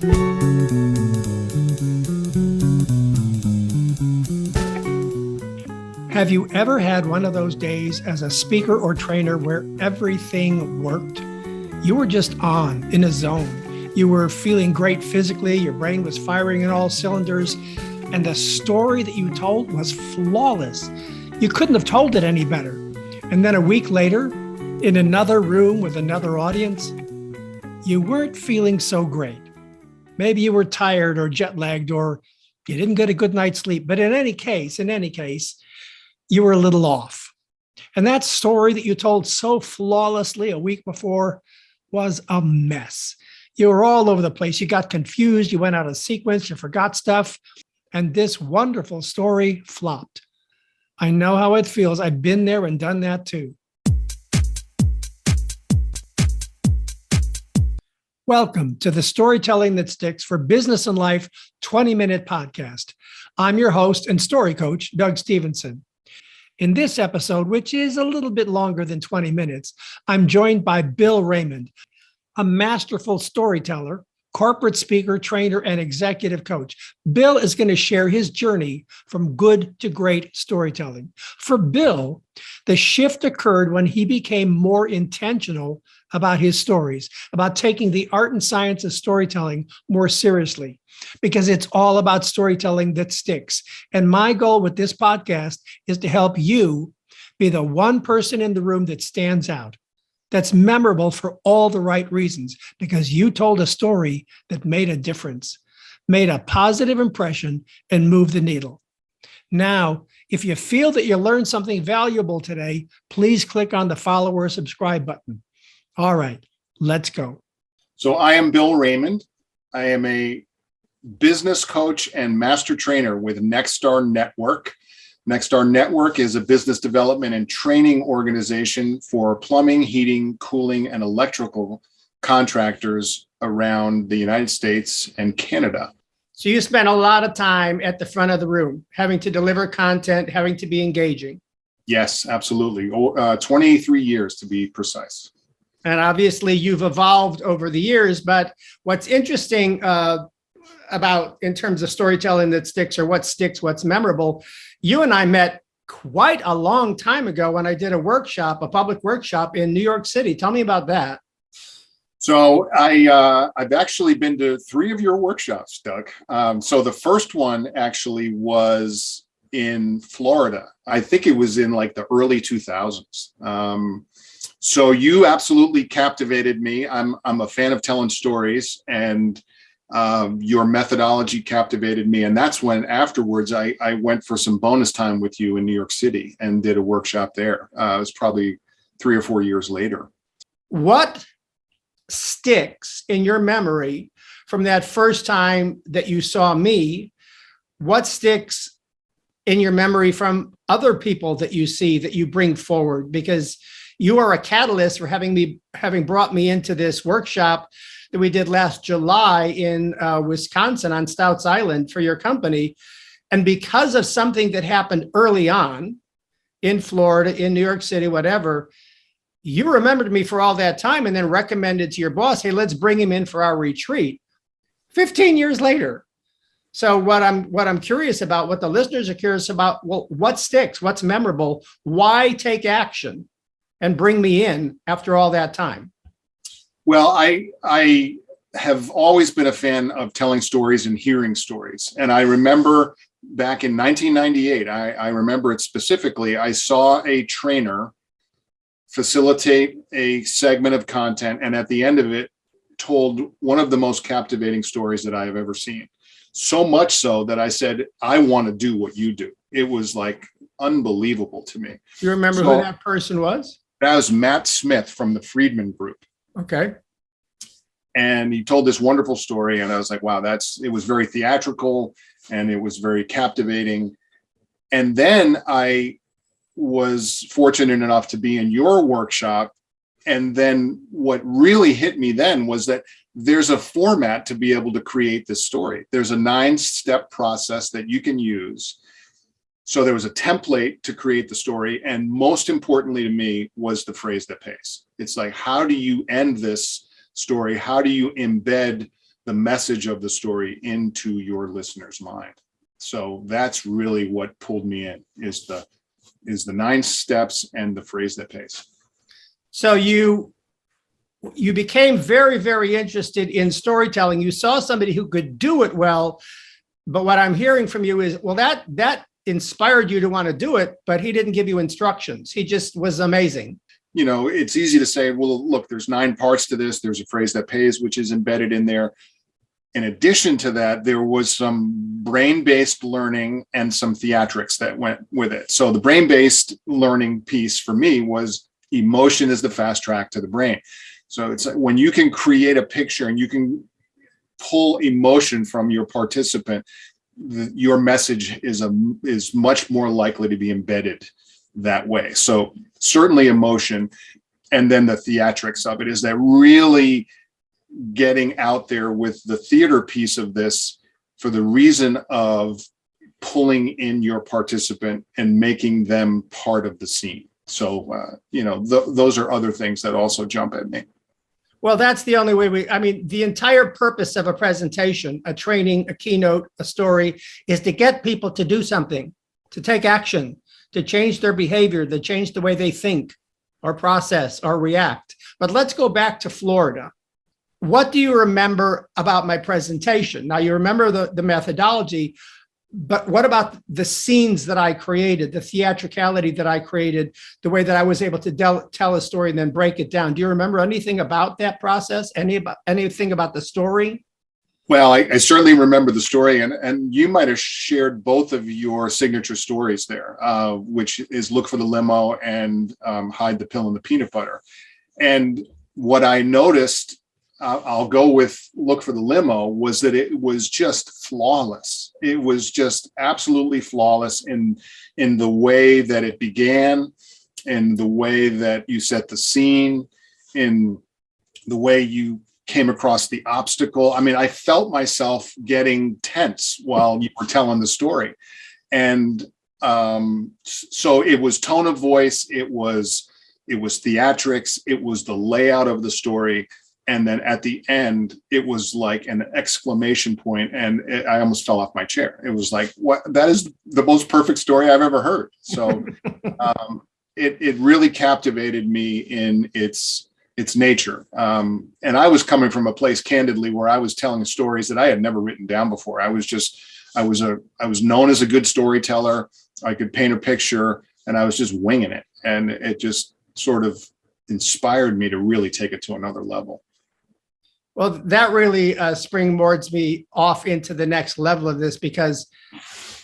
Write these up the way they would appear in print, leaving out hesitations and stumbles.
Have you ever had one of those days as a speaker or trainer where everything worked? You were just on, in a zone. You were feeling great physically, your brain was firing in all cylinders, and the story that you told was flawless. You couldn't have told it any better. And then a week later, in another room with another audience, you weren't feeling so great. Maybe you were tired or jet lagged or you didn't get a good night's sleep. But in any case, you were a little off. And that story that you told so flawlessly a week before was a mess. You were all over the place. You got confused. You went out of sequence. You forgot stuff. And this wonderful story flopped. I know how it feels. I've been there and done that too. Welcome to the Storytelling That Sticks for Business and Life 20-minute podcast. I'm your host and story coach, Doug Stevenson. In this episode, which is a little bit longer than 20 minutes, I'm joined by Bill Raymond, a masterful storyteller, corporate speaker, trainer, and executive coach. Bill is going to share his journey from good to great storytelling. For Bill, the shift occurred when he became more intentional about his stories, about taking the art and science of storytelling more seriously, because it's all about storytelling that sticks. And my goal with this podcast is to help you be the one person in the room that stands out, that's memorable for all the right reasons, because you told a story that made a difference, made a positive impression, and moved the needle. Now, if you feel that you learned something valuable today, please click on the follow or subscribe button. All right, let's go. So I am Bill Raymond. I am a business coach and master trainer with Nexstar Network. Nexstar Network is a business development and training organization for plumbing, heating, cooling, and electrical contractors around the United States and Canada. So you spent a lot of time at the front of the room, having to deliver content, having to be engaging. Yes, absolutely. 23 years to be precise. And obviously you've evolved over the years, but what's interesting about in terms of storytelling that sticks, or what sticks, what's memorable, you and I met quite a long time ago when I did a workshop, a public workshop in New York City. Tell me about that. So I've actually been to 3 of your workshops, Doug. So the first one actually was in Florida. I think it was in like the early 2000s. So you absolutely captivated me. I'm a fan of telling stories, and your methodology captivated me. And that's when afterwards I went for some bonus time with you in New York City and did a workshop there. It was probably 3 or 4 years later. What sticks in your memory from that first time that you saw me? What sticks in your memory from other people that you see that you bring forward? Because you are a catalyst for having brought me into this workshop that we did last July in Wisconsin on Stouts Island for your company. And because of something that happened early on in Florida, in New York City, whatever, you remembered me for all that time and then recommended to your boss, hey, let's bring him in for our retreat 15 years later. So what I'm curious about, what the listeners are curious about, well, what sticks, what's memorable, why take action and bring me in after all that time? Well, I have always been a fan of telling stories and hearing stories. And I remember back in 1998, I remember it specifically, I saw a trainer facilitate a segment of content, and at the end of it, told one of the most captivating stories that I have ever seen. So much so that I said, I want to do what you do. It was like unbelievable to me. You remember who that person was? That was Matt Smith from the Friedman Group. Okay. And he told this wonderful story, and I was like, wow, it was very theatrical and it was very captivating. And then I was fortunate enough to be in your workshop. And then what really hit me then was that there's a format to be able to create this story. There's a 9-step process that you can use. So there was a template to create the story. And most importantly to me was the phrase that pays. It's like, how do you end this story? How do you embed the message of the story into your listener's mind. So that's really what pulled me in, is the 9 steps and the phrase that pays. So you became very, very interested in storytelling. You saw somebody who could do it well, but what I'm hearing from you is, well, that inspired you to want to do it, but he didn't give you instructions. He just was amazing. It's easy to say, well, look, there's 9 parts to this. There's a phrase that pays, which is embedded in there. In addition to that, there was some brain-based learning and some theatrics that went with it. So the brain-based learning piece for me was emotion is the fast track to the brain. So it's when you can create a picture and you can pull emotion from your participant, your message is much more likely to be embedded that way. So certainly emotion, and then the theatrics of it is that really getting out there with the theater piece of this for the reason of pulling in your participant and making them part of the scene. So, those are other things that also jump at me. Well, that's the only way the entire purpose of a presentation, a training, a keynote, a story is to get people to do something, to take action, to change their behavior, to change the way they think or process or react. But let's go back to Florida. What do you remember about my presentation? Now, you remember the methodology, but what about the scenes that I created, the theatricality that I created, the way that I was able to tell a story and then break it down? Do you remember anything about that process? Anything about the story? Well, I certainly remember the story, and you might have shared both of your signature stories there, which is Look for the Limo and Hide the Pill in the Peanut Butter. And what I noticed, I'll go with Look for the Limo, was that it was just flawless. It was just absolutely flawless in the way that it began, in the way that you set the scene, in the way you came across the obstacle. I mean, I felt myself getting tense while you were telling the story. And so it was tone of voice, it was theatrics, it was the layout of the story. And then at the end, it was like an exclamation point, and I almost fell off my chair. It was like, what? That is the most perfect story I've ever heard. So it really captivated me in its nature. And I was coming from a place, candidly, where I was telling stories that I had never written down before. I was known as a good storyteller. I could paint a picture, and I was just winging it. And it just sort of inspired me to really take it to another level. Well, that really springboards me off into the next level of this, because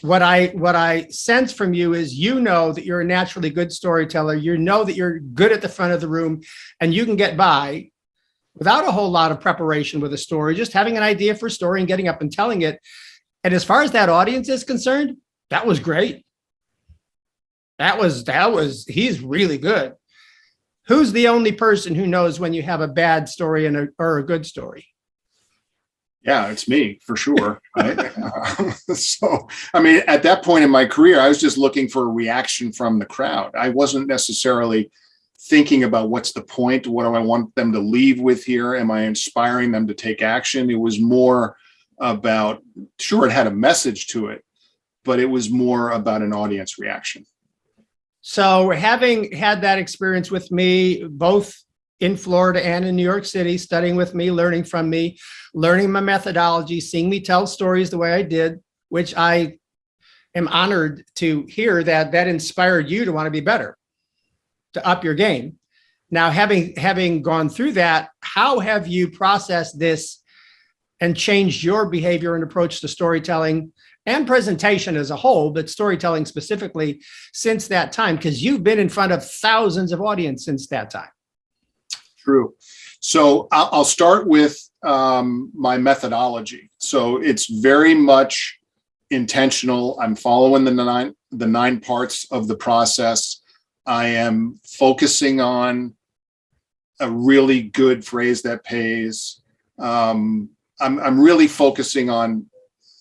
what I sense from you is, that you're a naturally good storyteller. That you're good at the front of the room, and you can get by without a whole lot of preparation with a story, just having an idea for a story and getting up and telling it. And as far as that audience is concerned, that was great. He's really good. Who's the only person who knows when you have a bad story or a good story? Yeah, it's me for sure. So, I mean, at that point in my career, I was just looking for a reaction from the crowd. I wasn't necessarily thinking about what's the point, what do I want them to leave with here? Am I inspiring them to take action? It was more about, sure, it had a message to it, but it was more about an audience reaction. So having had that experience with me, both in Florida and in New York City, studying with me, learning from me, learning my methodology, seeing me tell stories the way I did, which I am honored to hear that inspired you to want to be better, to up your game. Now, having gone through that, how have you processed this and changed your behavior and approach to storytelling and presentation as a whole, but storytelling specifically, since that time? Because you've been in front of thousands of audience since that time. True. So I'll start with my methodology. So it's very much intentional. I'm following the nine parts of the process. I am focusing on a really good phrase that pays. I'm really focusing on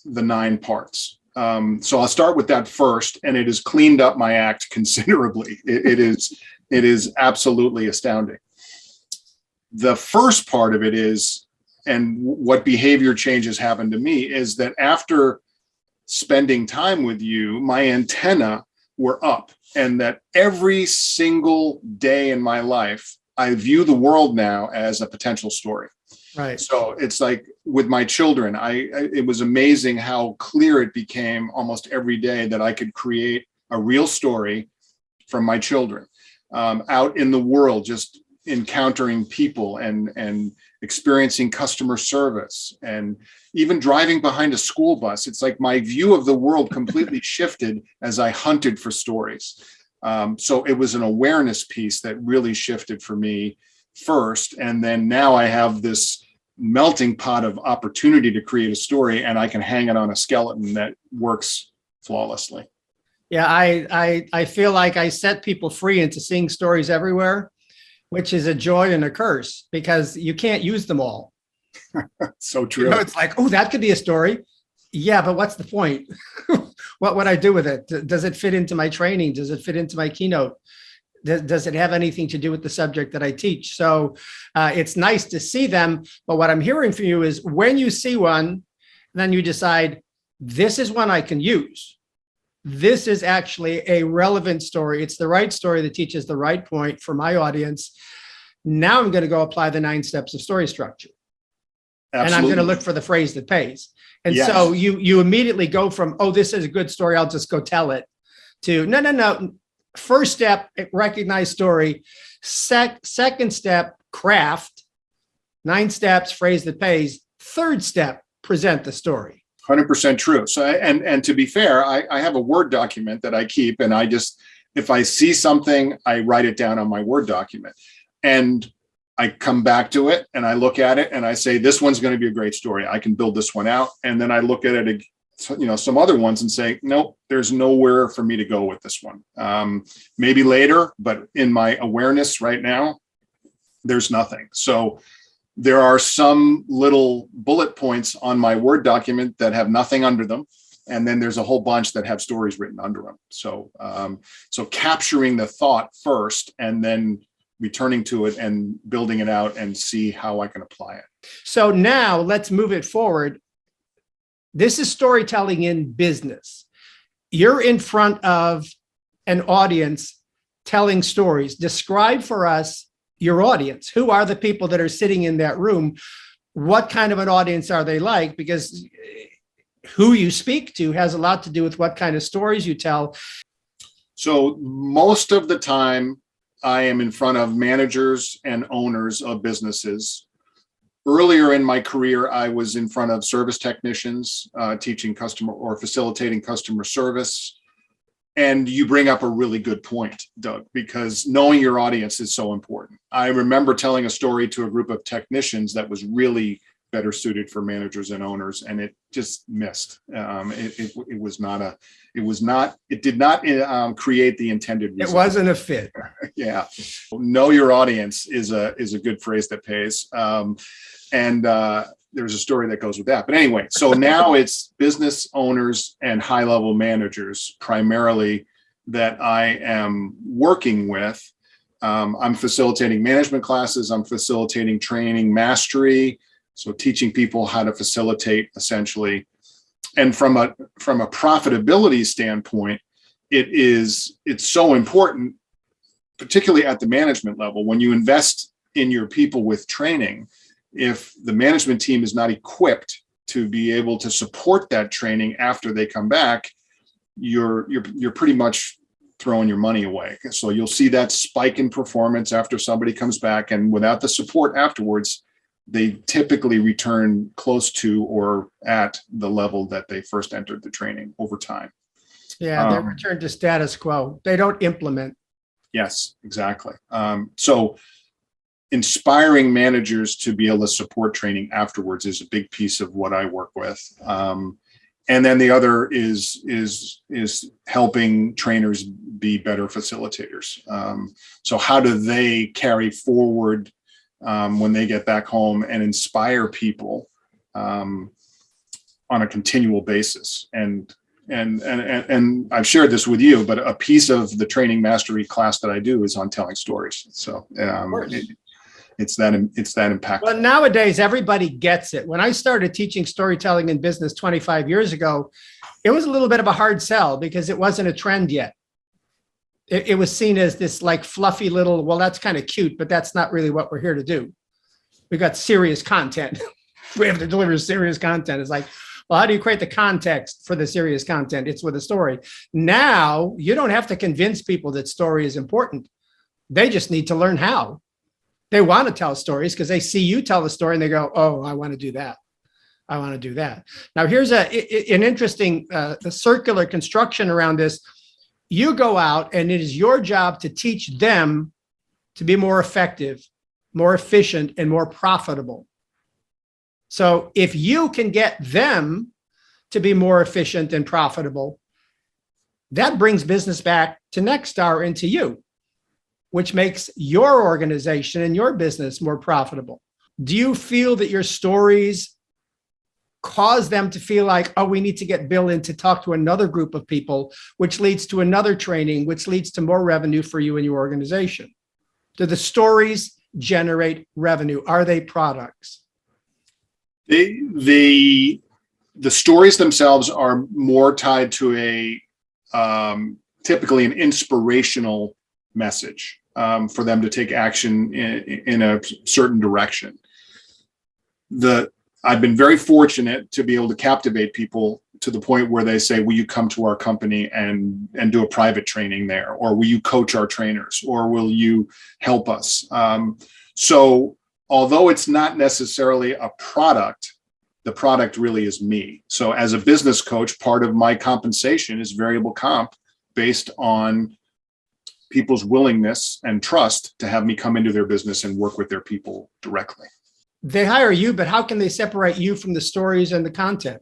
the 9 parts. So I'll start with that first, and it has cleaned up my act considerably. It is absolutely astounding. The first part of it is, what behavior changes happened to me is that after spending time with you, my antenna were up, and that every single day in my life, I view the world now as a potential story. Right. So it's like with my children, it was amazing how clear it became almost every day that I could create a real story from my children out in the world, just encountering people and experiencing customer service, and even driving behind a school bus. It's like my view of the world completely shifted as I hunted for stories. So it was an awareness piece that really shifted for me first. And then now I have this melting pot of opportunity to create a story, and I can hang it on a skeleton that works flawlessly. Yeah, I feel like I set people free into seeing stories everywhere, which is a joy and a curse because you can't use them all. So true. You know, it's like, oh, that could be a story. Yeah, but what's the point? What would I do with it? Does it fit into my training? Does it fit into my keynote? Does it have anything to do with the subject that I teach? So it's nice to see them. But what I'm hearing from you is when you see one, then you decide, this is one I can use. This is actually a relevant story. It's the right story that teaches the right point for my audience. Now I'm going to go apply the 9 steps of story structure. Absolutely. And I'm going to look for the phrase that pays. And Yes. so you immediately go from, oh, this is a good story, I'll just go tell it, to no. First step, recognize story. Second step, craft. 9 steps, phrase that pays. Third step, present the story. 100% true. So, and to be fair, I have a Word document that I keep, and if I see something, I write it down on my Word document, and I come back to it and I look at it and I say, this one's going to be a great story. I can build this one out. And then I look at it, some other ones and say, nope, there's nowhere for me to go with this one. Maybe later, but in my awareness right now, there's nothing. So there are some little bullet points on my Word document that have nothing under them. And then there's a whole bunch that have stories written under them. So, so capturing the thought first and then returning to it and building it out and see how I can apply it. So now let's move it forward. This is storytelling in business. You're in front of an audience telling stories. Describe for us your audience. Who are the people that are sitting in that room? What kind of an audience are they like? Because who you speak to has a lot to do with what kind of stories you tell. So most of the time, I am in front of managers and owners of businesses. Earlier in my career, I was in front of service technicians, teaching customer or facilitating customer service. And you bring up a really good point, Doug, because knowing your audience is so important. I remember telling a story to a group of technicians that was really better suited for managers and owners, and it just missed. It did not create the intended result. It wasn't a fit. Yeah. Know your audience is a good phrase that pays. And there's a story that goes with that. But anyway, so now it's business owners and high-level managers primarily that I am working with. I'm facilitating management classes. I'm facilitating training mastery. So teaching people how to facilitate essentially. And from a profitability standpoint, it's so important, particularly at the management level, when you invest in your people with training. If the management team is not equipped to be able to support that training after they come back, you're pretty much throwing your money away. So you'll see that spike in performance after somebody comes back, and without the support afterwards, they typically return close to or at the level that they first entered the training over time. Yeah, they return to status quo. They don't implement. Yes, exactly. So inspiring managers to be able to support training afterwards is a big piece of what I work with. And then the other is helping trainers be better facilitators. So how do they carry forward when they get back home and inspire people on a continual basis? And I've shared this with you, but a piece of the training mastery class that I do is on telling stories. So it's that impactful. Well, nowadays, everybody gets it. When I started teaching storytelling in business 25 years ago, it was a little bit of a hard sell because it wasn't a trend yet. It was seen as this like fluffy little, well, that's kind of cute, but that's not really what we're here to do. We got serious content. We have to deliver serious content. It's like, well, how do you create the context for the serious content? It's with a story. Now, you don't have to convince people that story is important. They just need to learn how. They want to tell stories because they see you tell the story and they go, oh, I want to do that. I want to do that. Now, here's an interesting circular construction around this. You go out and it is your job to teach them to be more effective, more efficient, and more profitable. So if you can get them to be more efficient and profitable, that brings business back to Nexstar and to you, which makes your organization and your business more profitable. Do you feel that your stories cause them to feel like, oh, we need to get Bill in to talk to another group of people, which leads to another training, which leads to more revenue for you and your organization? Do the stories generate revenue? Are they products? The stories themselves are more tied to a typically an inspirational message for them to take action in a certain direction. I've been very fortunate to be able to captivate people to the point where they say, will you come to our company and do a private training there? Or will you coach our trainers? Or will you help us? So although it's not necessarily a product, the product really is me. So as a business coach, part of my compensation is variable comp based on people's willingness and trust to have me come into their business and work with their people directly. They hire you, but how can they separate you from the stories and the content?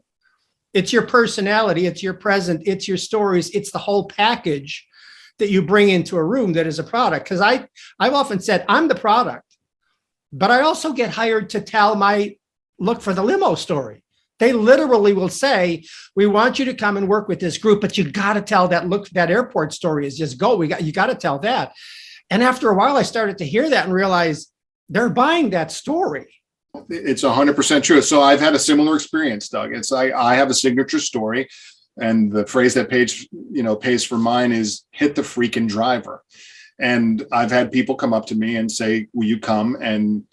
It's your personality, it's your present, it's your stories, it's the whole package that you bring into a room that is a product. Because I've often said, I'm the product, but I also get hired to tell my look for the limo story. They literally will say, we want you to come and work with this group, but you got to tell that airport story is just go. You got to tell that. And after a while, I started to hear that and realize they're buying that story. It's 100% true. So I've had a similar experience, Doug. It's I have a signature story, and the phrase that pays for mine is hit the freaking driver. And I've had people come up to me and say, will you come and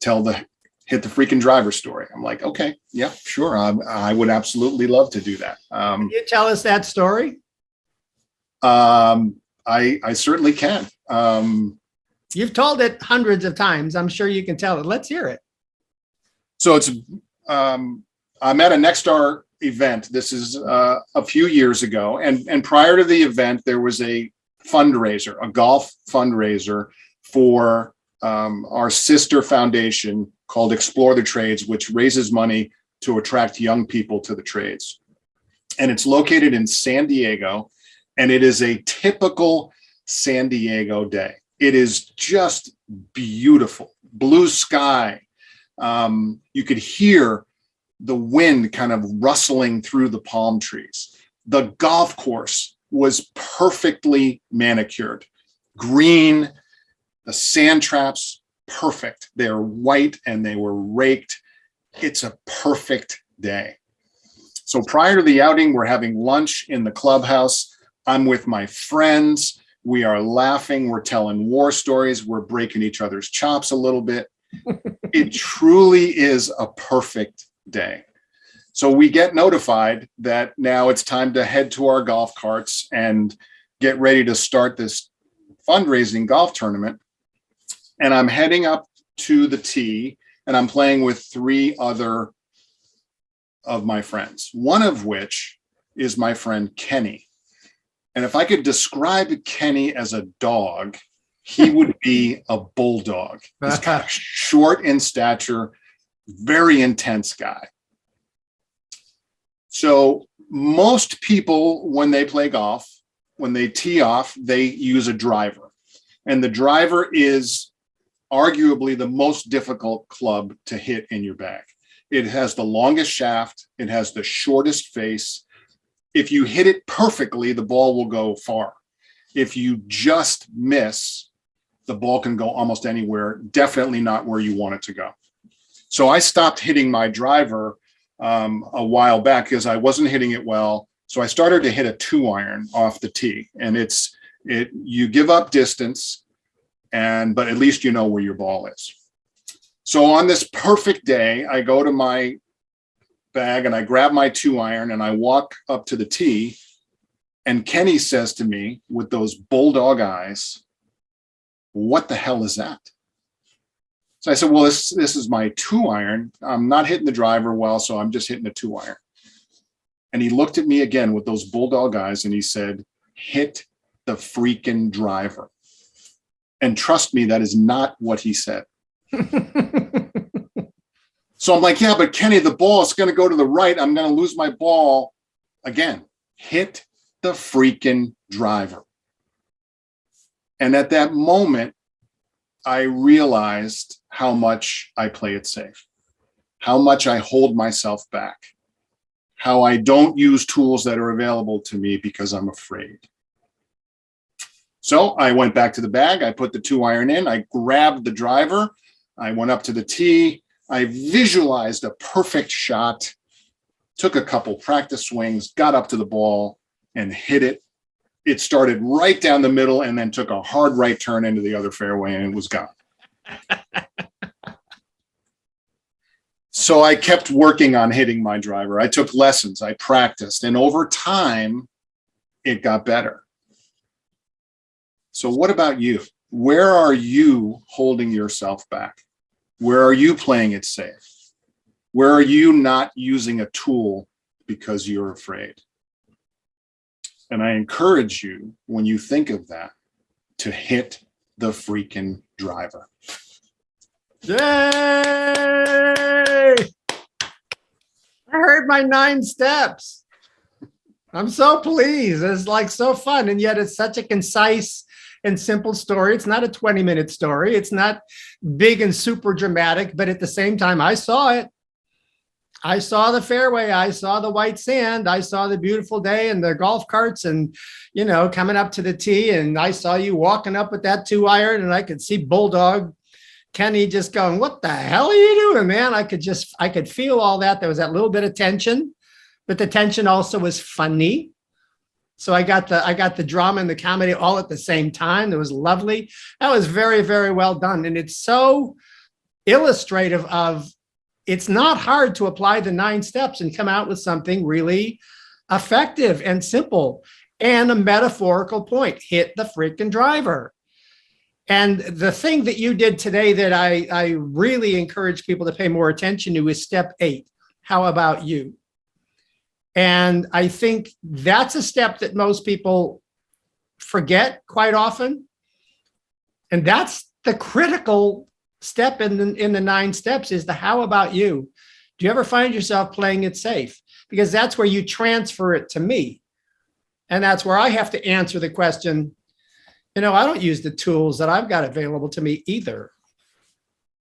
tell the hit the freaking driver story? I'm like, okay, yeah, sure. I would absolutely love to do that. Can you tell us that story? I certainly can. You've told it hundreds of times. I'm sure you can tell it. Let's hear it. So it's, I'm at a Nexstar event. This is a few years ago. And prior to the event, there was a fundraiser, a golf fundraiser for our sister foundation called Explore the Trades, which raises money to attract young people to the trades. And it's located in San Diego, and it is a typical San Diego day. It is just beautiful, blue sky. You could hear the wind kind of rustling through the palm trees. The golf course was perfectly manicured, green, the sand traps, perfect. They're white and they were raked. It's a perfect day. So prior to the outing, we're having lunch in the clubhouse. I'm with my friends. We are laughing. We're telling war stories. We're breaking each other's chops a little bit. It truly is a perfect day. So we get notified that now it's time to head to our golf carts and get ready to start this fundraising golf tournament. And I'm heading up to the tee, and I'm playing with 3 other of my friends, one of which is my friend Kenny. And if I could describe Kenny as a dog, he would be a bulldog. He's kind of short in stature, very intense guy. So most people, when they play golf, when they tee off, they use a driver. And the driver is arguably the most difficult club to hit in your bag. It has the longest shaft. It has the shortest face. If you hit it perfectly, the ball will go far. If you just miss, the ball can go almost anywhere, definitely not where you want it to go. So I stopped hitting my driver a while back because I wasn't hitting it well. So I started to hit a 2-iron off the tee, and you give up distance, but at least you know where your ball is. So on this perfect day, I go to my bag and I grab my 2-iron and I walk up to the tee, and Kenny says to me with those bulldog eyes, "What the hell is that?" So I said, "Well, this is my 2-iron. I'm not hitting the driver well, so I'm just hitting a 2-iron." And he looked at me again with those bulldog eyes and he said, "Hit the freaking driver." And trust me, that is not what he said. So I'm like, "Yeah, but Kenny, the ball is going to go to the right. I'm going to lose my ball." Again, hit the freaking driver. And at that moment, I realized how much I play it safe, how much I hold myself back, how I don't use tools that are available to me because I'm afraid. So I went back to the bag. I put the 2-iron in. I grabbed the driver. I went up to the tee. I visualized a perfect shot, took a couple practice swings, got up to the ball and hit it. It started right down the middle and then took a hard right turn into the other fairway, and it was gone. So I kept working on hitting my driver. I took lessons, I practiced, and over time, it got better. So what about you? Where are you holding yourself back? Where are you playing it safe? Where are you not using a tool because you're afraid? And I encourage you, when you think of that, to hit the freaking driver. Yay! I heard my 9 steps. I'm so pleased. It's like so fun. And yet it's such a concise and simple story. It's not a 20-minute story. It's not big and super dramatic, but at the same time, I saw it. I saw the fairway. I saw the white sand. I saw the beautiful day and the golf carts and, coming up to the tee. And I saw you walking up with that 2-iron, and I could see Bulldog Kenny just going, "What the hell are you doing, man?" I could feel all that. There was that little bit of tension, but the tension also was funny. So I got the drama and the comedy all at the same time. It was lovely. That was very, very well done. And it's so illustrative of, it's not hard to apply the 9 steps and come out with something really effective and simple and a metaphorical point. Hit the freaking driver. And the thing that you did today that I really encourage people to pay more attention to is step 8. How about you? And I think that's a step that most people forget quite often. And that's the critical step in the 9 steps, is the how about you? Do you ever find yourself playing it safe? Because that's where you transfer it to me. And that's where I have to answer the question, I don't use the tools that I've got available to me either.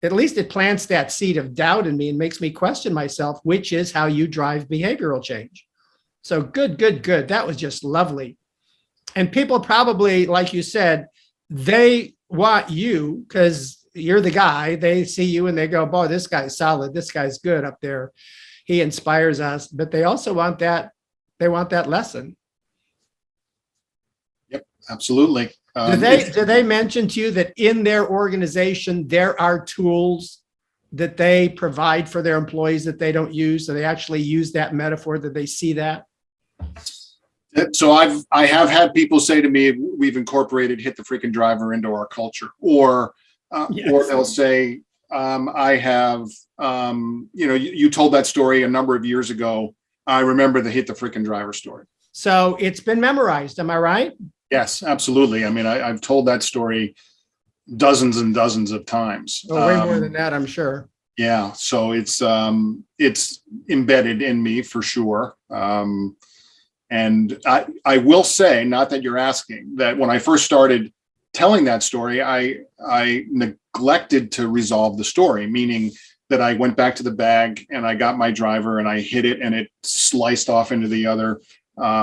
At least it plants that seed of doubt in me and makes me question myself, which is how you drive behavioral change. So good. That was just lovely. And people probably, like you said, they want you because you're the guy. They see you and they go, "Boy, this guy's solid. This guy's good up there. He inspires us." But they also want that. They want that lesson. Yep, absolutely. Do they mention to you that in their organization, there are tools that they provide for their employees that they don't use? So they actually use that metaphor, that they see that? So I have had people say to me, "We've incorporated hit the freaking driver into our culture," or they'll say, "I have, you told that story a number of years ago. I remember the hit the freaking driver story." So it's been memorized. Am I right? Yes, absolutely. I mean, I've told that story dozens and dozens of times. Oh, way more than that, I'm sure. Yeah. So it's embedded in me for sure. And I will say, not that you're asking, that when I first started telling that story, I neglected to resolve the story, meaning that I went back to the bag and I got my driver and I hit it and it sliced off into the other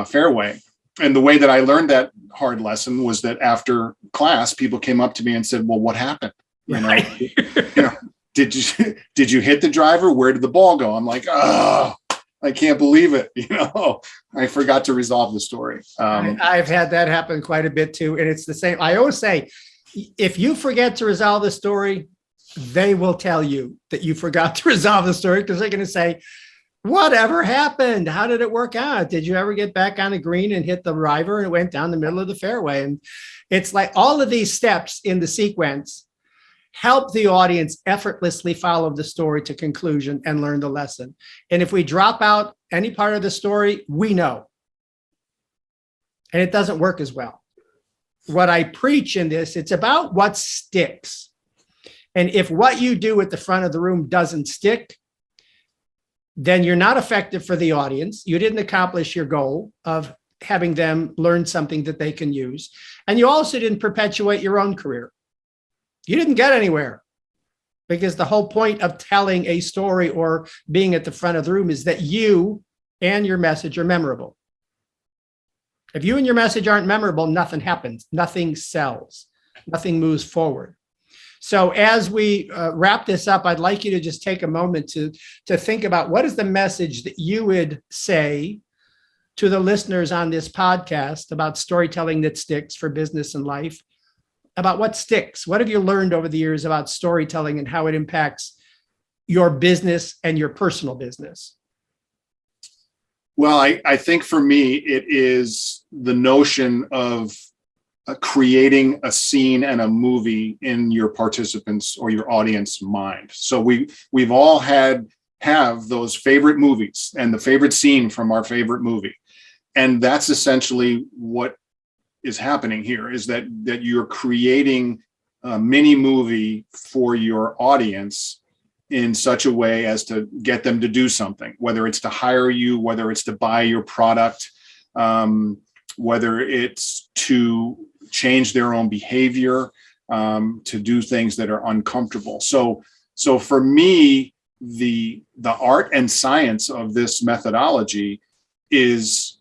fairway. And the way that I learned that hard lesson was that after class, people came up to me and said, well, what happened? Right. You know, did you hit the driver? Where did the ball go? I'm like, oh, I can't believe it. I forgot to resolve the story. I've had that happen quite a bit too. And it's the same. I always say, if you forget to resolve the story, they will tell you that you forgot to resolve the story, because they're going to say, whatever happened? How did it work out? Did you ever get back on the green and hit the driver and it went down the middle of the fairway? And it's like all of these steps in the sequence help the audience effortlessly follow the story to conclusion and learn the lesson. And if we drop out any part of the story, we know. And it doesn't work as well. What I preach in this, it's about what sticks. And if what you do at the front of the room doesn't stick, then you're not effective for the audience. You didn't accomplish your goal of having them learn something that they can use. And you also didn't perpetuate your own career. You didn't get anywhere, because the whole point of telling a story or being at the front of the room is that you and your message are memorable. If you and your message aren't memorable, nothing happens, nothing sells, nothing moves forward. So as we wrap this up, I'd like you to just take a moment to think about what is the message that you would say to the listeners on this podcast about storytelling that sticks for business and life, about what sticks. What have you learned over the years about storytelling and how it impacts your business and your personal business? Well, I think for me, it is the notion of creating a scene and a movie in your participants or your audience mind. So we've all have those favorite movies and the favorite scene from our favorite movie. And that's essentially what is happening here, is that you're creating a mini movie for your audience in such a way as to get them to do something, whether it's to hire you, whether it's to buy your product, whether it's to change their own behavior, to do things that are uncomfortable. So for me, the art and science of this methodology is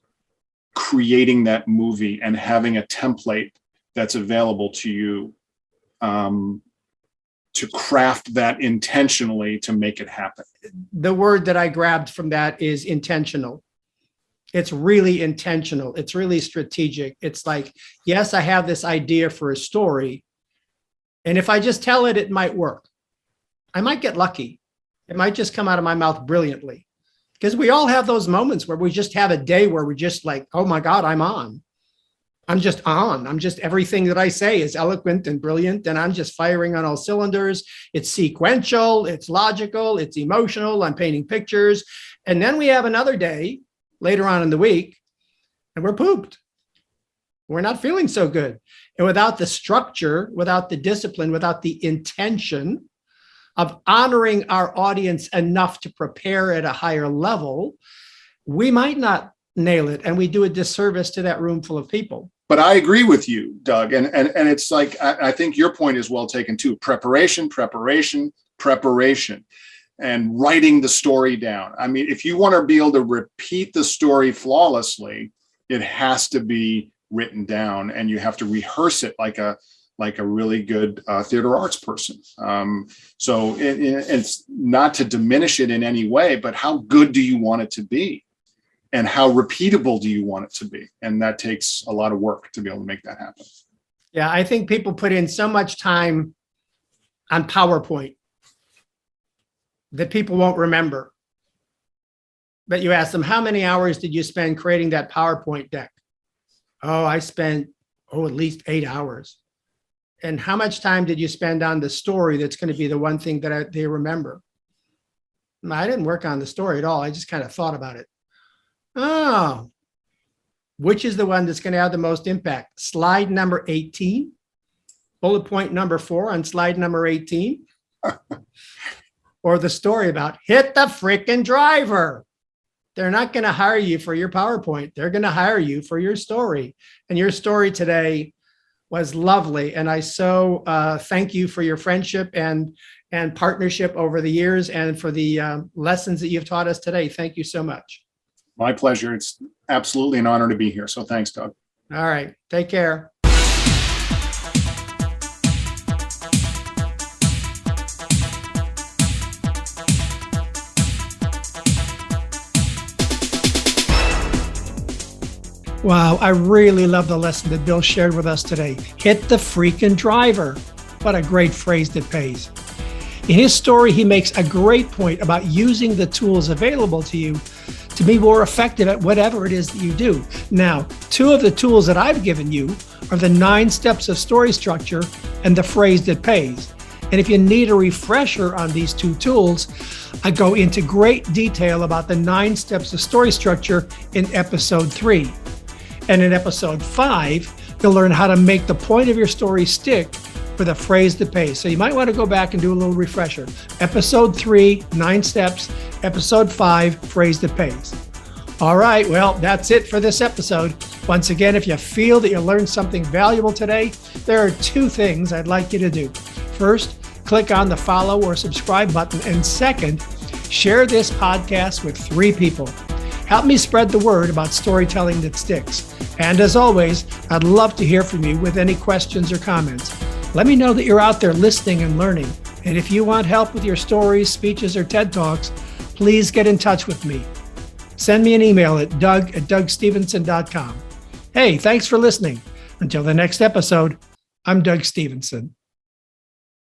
creating that movie and having a template that's available to you, to craft that intentionally to make it happen. The word that I grabbed from that is intentional. It's really intentional. It's really strategic. It's like, yes, I have this idea for a story, and if I just tell it, it might work. I might get lucky. It might just come out of my mouth brilliantly, because we all have those moments where we just have a day where we're just like, oh my God, I'm on. I'm just on. I'm just, everything that I say is eloquent and brilliant, and I'm just firing on all cylinders. It's sequential, it's logical, it's emotional. I'm painting pictures. And then we have another day later on in the week, and we're pooped. We're not feeling so good. And without the structure, without the discipline, without the intention of honoring our audience enough to prepare at a higher level, we might not nail it, and we do a disservice to that room full of people. But I agree with you, Doug. And it's like, I think your point is well taken too. Preparation, and writing the story down. I mean, if you want to be able to repeat the story flawlessly, it has to be written down, and you have to rehearse it like a really good theater arts person. So it's not to diminish it in any way, but how good do you want it to be? And how repeatable do you want it to be? And that takes a lot of work to be able to make that happen. Yeah, I think people put in so much time on PowerPoint that people won't remember. But you ask them, how many hours did you spend creating that PowerPoint deck? Oh, I spent, at least 8 hours. And how much time did you spend on the story that's going to be the one thing that they remember? I didn't work on the story at all. I just kind of thought about it. Oh, which is the one that's going to have the most impact? Slide number 18, bullet point number 4 on slide number 18, or the story about hit the frickin' driver. They're not going to hire you for your PowerPoint. They're going to hire you for your story. And your story today was lovely. And I so thank you for your friendship and partnership over the years, and for the lessons that you've taught us today. Thank you so much. My pleasure. It's absolutely an honor to be here. So thanks, Doug. All right. Take care. Wow, I really love the lesson that Bill shared with us today. Hit the freaking driver. What a great phrase that pays. In his story, he makes a great point about using the tools available to you to be more effective at whatever it is that you do. Now, two of the tools that I've given you are the 9 steps of story structure and the phrase that pays. And if you need a refresher on these two tools, I go into great detail about the 9 steps of story structure in episode 3. And in episode 5, you'll learn how to make the point of your story stick with a phrase that pays. So you might want to go back and do a little refresher. Episode 3, 9 steps. Episode 5, phrase that pays. All right, well, that's it for this episode. Once again, if you feel that you learned something valuable today, there are 2 things I'd like you to do. First, click on the follow or subscribe button. And second, share this podcast with 3 people. Help me spread the word about storytelling that sticks. And as always, I'd love to hear from you with any questions or comments. Let me know that you're out there listening and learning. And if you want help with your stories, speeches, or TED Talks, please get in touch with me. Send me an email at doug@dougstevenson.com. Hey, thanks for listening. Until the next episode, I'm Doug Stevenson.